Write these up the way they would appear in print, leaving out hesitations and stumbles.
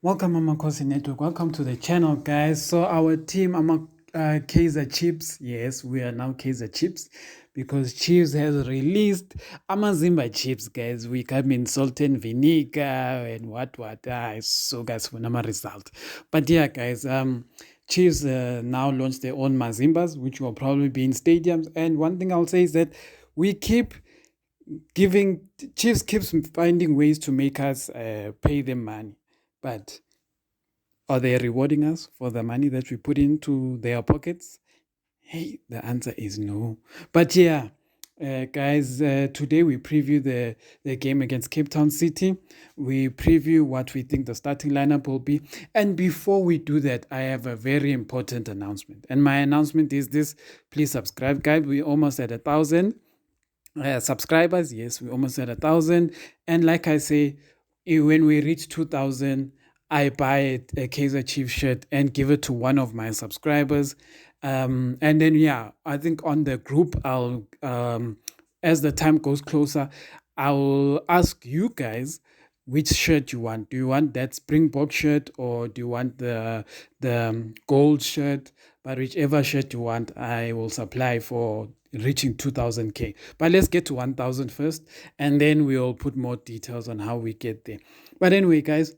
Welcome, Amakhosi Network. Welcome to the channel, guys. So our team, Kaizer Chips. Yes, we are now Kaizer Chips because Chips has released Amazimba Chips, guys. We come in salt and vinegar and what. So guys, we number result. But yeah, guys. Chiefs now launched their own Mazimbas, which will probably be in stadiums. And one thing I'll say is that we keep giving Chiefs keeps finding ways to make us pay them money, but are they rewarding us for the money that we put into their pockets? Hey, the answer is no. But yeah, guys, today we preview the game against Cape Town City. We preview what we think the starting lineup will be. And before we do that, I have a very important announcement. And my announcement is this: please subscribe, guys. We almost at 1,000 subscribers. Yes, we almost at 1,000. And like I say, when we reach 2,000, I buy a Kaizer Chief shirt and give it to one of my subscribers. And then, yeah, I think on the group, as the time goes closer, I'll ask you guys which shirt you want. Do you want that Springbok shirt or do you want the gold shirt? But whichever shirt you want, I will supply for reaching 2,000K. But let's get to 1,000 first, and then we'll put more details on how we get there. But anyway, guys,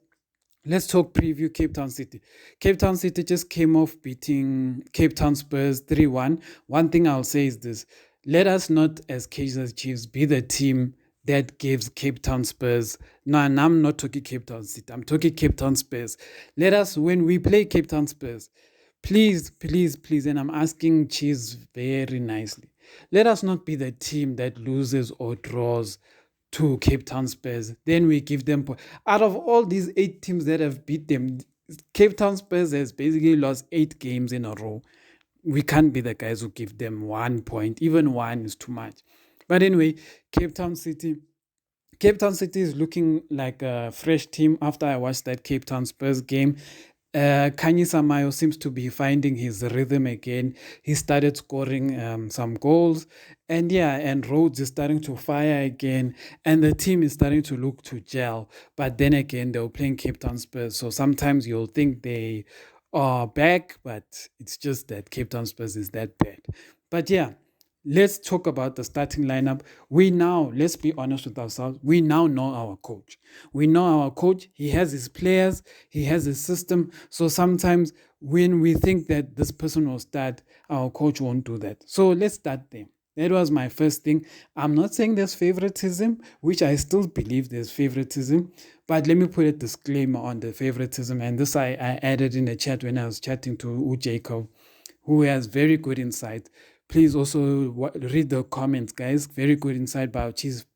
let's talk preview Cape Town City. Cape Town City just came off beating Cape Town Spurs 3-1. One thing I'll say is this: let us not, as Kaizer Chiefs, be the team that gives Cape Town Spurs. No, and I'm not talking Cape Town City. I'm talking Cape Town Spurs. Let us, when we play Cape Town Spurs, please, and I'm asking Chiefs very nicely, let us not be the team that loses or draws to Cape Town Spurs. Then we give them out of all these 8 teams that have beat them, Cape Town Spurs has basically lost 8 games in a row. We can't be the guys who give them 1 point. Even one is too much. But anyway, Cape Town City. Cape Town City is looking like a fresh team after I watched that Cape Town Spurs game. Kanye Samayo seems to be finding his rhythm again. He started scoring some goals, and yeah, and Rhodes is starting to fire again, and the team is starting to look to gel. But then again, they were playing Cape Town Spurs, so sometimes you'll think they are back, but it's just that Cape Town Spurs is that bad. But yeah, let's talk about the starting lineup. We now, let's be honest with ourselves, we now know our coach. We know our coach. He has his players, he has his system. So sometimes when we think that this person will start, our coach won't do that. So let's start there. That was my first thing. I'm not saying there's favoritism, which I still believe there's favoritism, but let me put a disclaimer on the favoritism. And this I added in the chat when I was chatting to Jacob, who has very good insight. Please also read the comments, guys. Very good insight about Cheese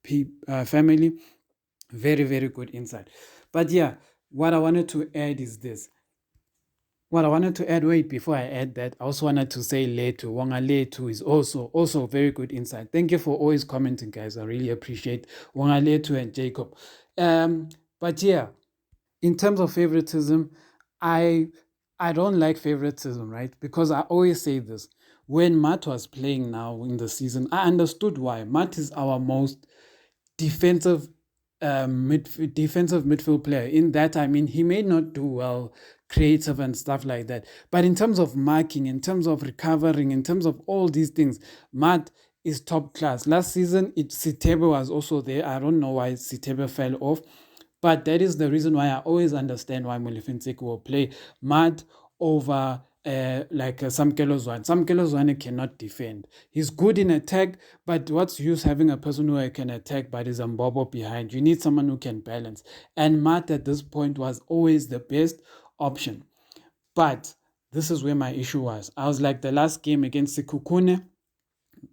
family. Very good insight. But yeah, what I wanted to add is this. What I wanted to add, wait, before I add that, I also wanted to say Letu. Wanga Letu is also very good insight. Thank you for always commenting, guys. I really appreciate Wanga Letu and Jacob. But yeah, in terms of favoritism, I I don't like favoritism, right? Because I always say this. When Matt was playing now in the season, I understood why. Matt is our most defensive defensive midfield player. In that, I mean, he may not do well creative and stuff like that. But in terms of marking, in terms of recovering, in terms of all these things, Matt is top class. Last season, Sitebe was also there. I don't know why Sitebe fell off. But that is the reason why I always understand why Molefe will play Matt over Samkelo Zwane. Samkelo Zwane cannot defend. He's good in attack, but what's use having a person who can attack but is a Mbobo behind? You need someone who can balance. And Matt at this point was always the best option. But this is where my issue was. I was like the last game against Sekhukhune,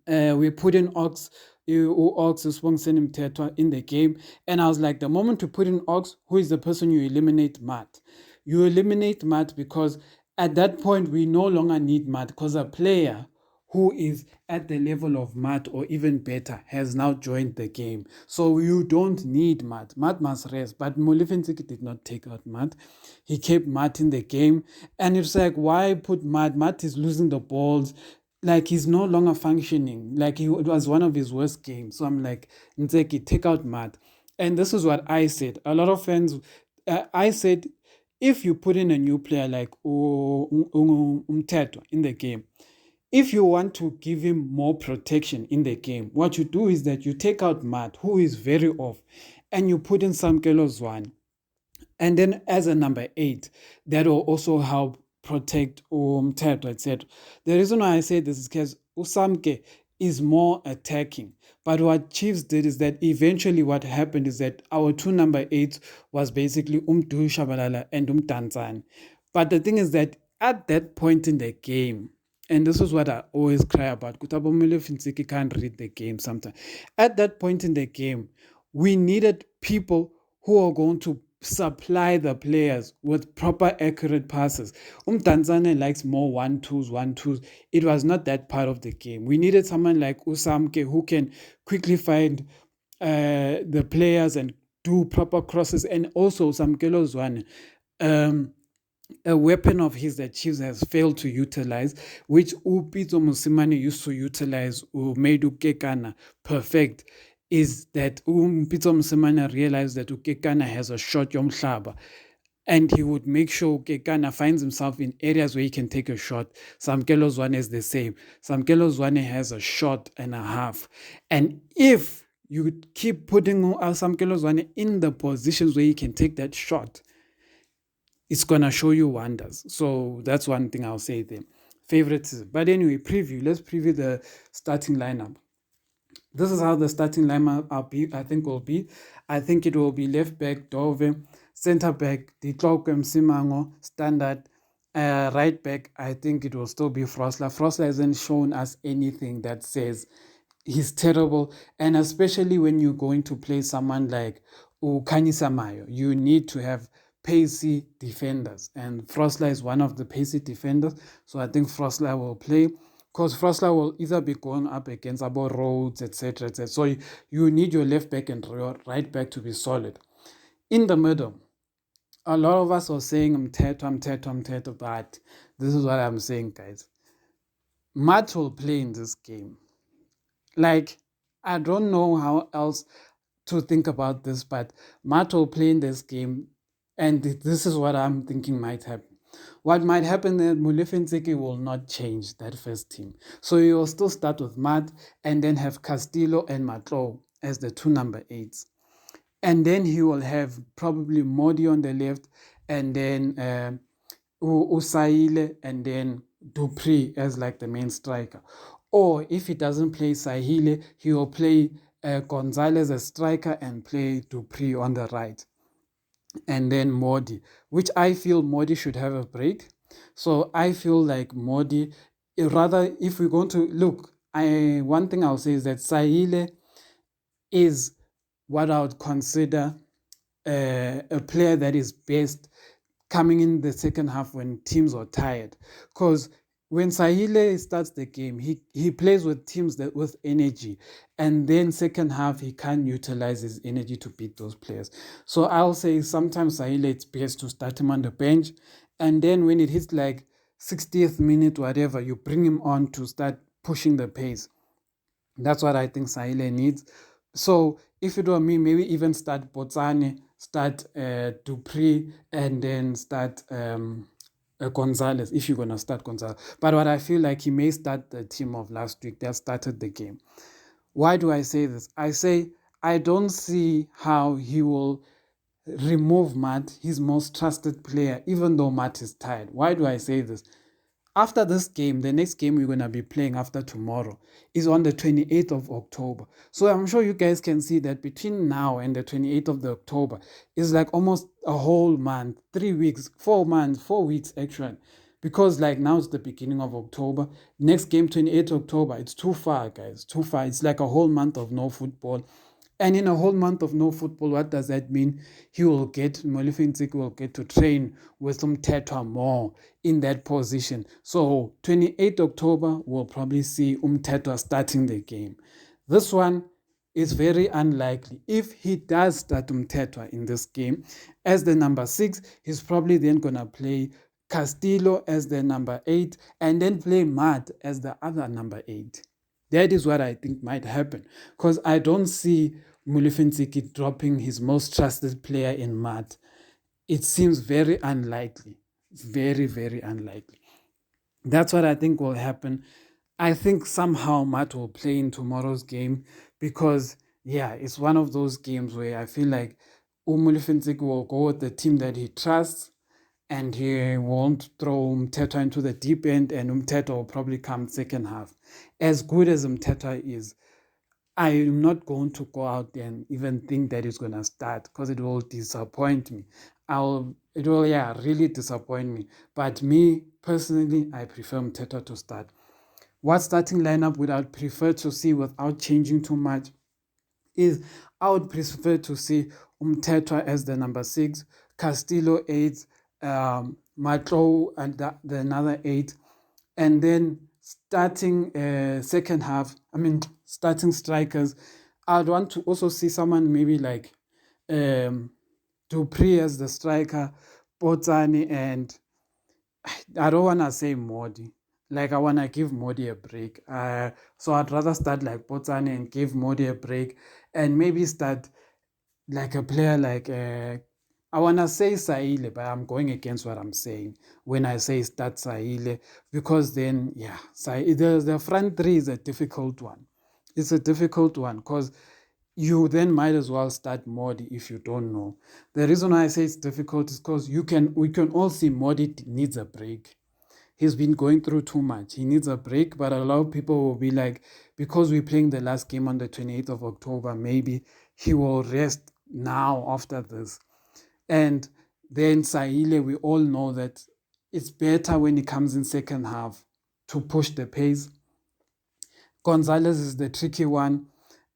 we put in Ox, Ox in the game, and I was like, the moment you put in Ox, who is the person you eliminate? Matt. You eliminate Matt because at that point we no longer need Matt because a player who is at the level of Matt or even better has now joined the game. So you don't need Matt. Matt must rest. But Molefe did not take out Matt. He kept Matt in the game. And it's like, why put Matt? Matt is losing the balls. Like he's no longer functioning. Like it was one of his worst games. So I'm like, Nzeki, take out Matt. And this is what I said. A lot of fans, I said if you put in a new player like Umteto in the game, if you want to give him more protection in the game, what you do is that you take out Matt, who is very off, and you put in Samkelo Zwane. And then as a number 8, that will also help protect Umteto, etc. The reason why I say this is because Usamke is more attacking. But what Chiefs did is that eventually what happened is that our two number 8s was basically Umdu Shabalala and Umtanzan. But the thing is that at that point in the game, and this is what I always cry about, Kutabomile Finsiki can't read the game sometimes. At that point in the game, we needed people who are going to supply the players with proper accurate passes. Tanzania likes more 1-2s, 1-2s. It was not that part of the game. We needed someone like Usamke who can quickly find the players and do proper crosses, and also Samkelo Zwane. A weapon of his that Chiefs has failed to utilize, which Upito Musimane used to utilize, who made Ukekana perfect, is that Upito Musimane realized that Ukekana has a shot yomhlaba, and he would make sure Ukekana finds himself in areas where he can take a shot. Samkelo Zwane is the same. Samkelo Zwane has a shot and a half. And if you keep putting Samkelo Zwane in the positions where he can take that shot, it's gonna show you wonders. So that's one thing I'll say there. Favoritism. But anyway, preview. Let's preview the starting lineup. This is how the starting lineup I think will be. I think it will be left back Dove, center back Ditlok Msimango, standard. Right back, I think it will still be Frosler. Frosler hasn't shown us anything that says he's terrible, and especially when you're going to play someone like Samayo, you need to have pacey defenders, and Frosler is one of the pacey defenders. So I think Frosler will play, because Frosler will either be going up against about Rhodes, etc., etc. So you need your left back and your right back to be solid. In the middle, a lot of us are saying I'm Teto, but this is what I'm saying, guys. Matt will play in this game. Like, I don't know how else to think about this, but Matt will play in this game, and this is what I'm thinking might happen. What might happen is Mulefenseki will not change that first team. So you will still start with Matt and then have Castillo and Matlo as the two number 8s. And then he will have probably Modi on the left, and then Usaile, and then Dupree as like the main striker. Or if he doesn't play Sahile, he will play Gonzalez as striker and play Dupree on the right. And then Modi, which I feel Modi should have a break. So I feel like Modi, rather, if we're going to look, one thing I'll say is that Sahile is what I would consider a player that is best coming in the second half when teams are tired. Because when Sahile starts the game, he plays with teams that with energy, and then second half he can't utilize his energy to beat those players. So I'll say sometimes Sahile, it's best to start him on the bench, and then when it hits like 60th minute, whatever, you bring him on to start pushing the pace. That's what I think Sahile needs. So if it were me, maybe even start Botsane, start Dupree, and then start Gonzalez, if you're going to start Gonzalez. But what I feel like, he may start the team of last week that started the game. Why do I say this? I say I don't see how he will remove Matt, his most trusted player, even though Matt is tired. Why do I say this? After this game, the next game we're going to be playing after tomorrow is on the 28th of October. So I'm sure you guys can see that between now and the 28th of the October is like almost a whole month, 3 weeks, 4 months, 4 weeks actually. Because like now it's the beginning of October. Next game, 28th October. It's too far, guys. Too far. It's like a whole month of no football. And in a whole month of no football, what does that mean? Molefe will get to train with some Tetwa more in that position. So 28th October, we'll probably see Tetwa starting the game. This one is very unlikely. If he does start Tetwa in this game as the number 6, he's probably then going to play Castillo as the number 8 and then play Matt as the other number 8. That is what I think might happen, because I don't see Mulifensiki dropping his most trusted player in Matt. it seems very unlikely. Very, very unlikely. That's what I think will happen. I think somehow Matt will play in tomorrow's game because, yeah, it's one of those games where I feel like Umulifinzik will go with the team that he trusts and he won't throw Mteta into the deep end, and Mteta will probably come second half. As good as Mteta is, I'm not going to go out there and even think that it's going to start because it will disappoint me. It will, yeah, really disappoint me. But me personally, I prefer Mteta to start. What starting lineup would I prefer to see without changing too much is I would prefer to see Umtetwa as the number 6, Castillo 8, Matlo and the another 8, and then starting second half, starting strikers, I'd want to also see someone maybe like Dupree as the striker, Botani, and I don't want to say Modi. Like, I want to give Modi a break. So I'd rather start like Botani and give Modi a break, and maybe start like a player like I wanna say Saile, but I'm going against what I'm saying when I say start Saile, because then yeah, the front three is a difficult one. It's a difficult one because you then might as well start Modi if you don't know. The reason why I say it's difficult is because we can all see Modi needs a break. He's been going through too much. He needs a break, but a lot of people will be like, because we're playing the last game on the 28th of October, maybe he will rest now after this. And then Saile, we all know that it's better when he comes in second half to push the pace. Gonzalez is the tricky one,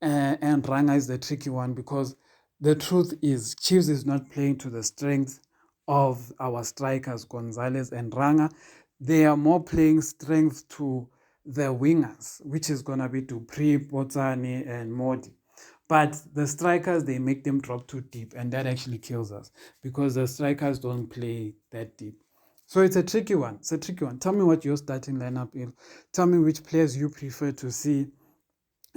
and Ranga is the tricky one because the truth is Chiefs is not playing to the strength of our strikers, Gonzalez and Ranga. They are more playing strength to the wingers, which is going to be Dupree, Botani, and Modi. But the strikers, they make them drop too deep, and that actually kills us because the strikers don't play that deep. So it's a tricky one. It's a tricky one. Tell me what your starting lineup is. Tell me which players you prefer to see.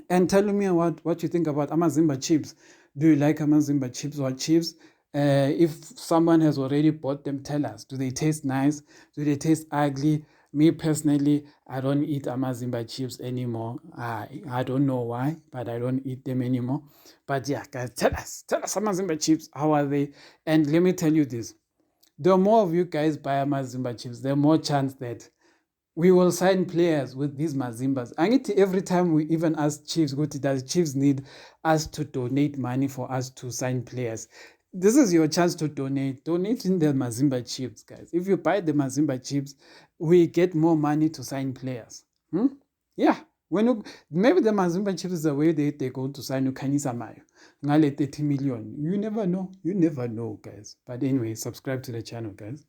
And tell me what you think about Amachips. Do you like Amachips or chips? If someone has already bought them, tell us. Do they taste nice? Do they taste ugly? Me personally, I don't eat Chips anymore. I don't know why, but I don't eat them anymore. But yeah, guys, tell us Chips. How are they? And let me tell you this. The more of you guys buy Chips, the more chance that we will sign players with these Mazimbas. And every time we even ask Chiefs, does Chiefs need us to donate money for us to sign players? This is your chance to donate. Donate in the Mazimba Chiefs, guys. If you buy the Mazimba Chiefs, we get more money to sign players. Yeah. Maybe the Mazimba Chiefs is the way they go to sign Ukanyisa Mayo. Ngale 30 million. You never know. You never know, guys. But anyway, subscribe to the channel, guys.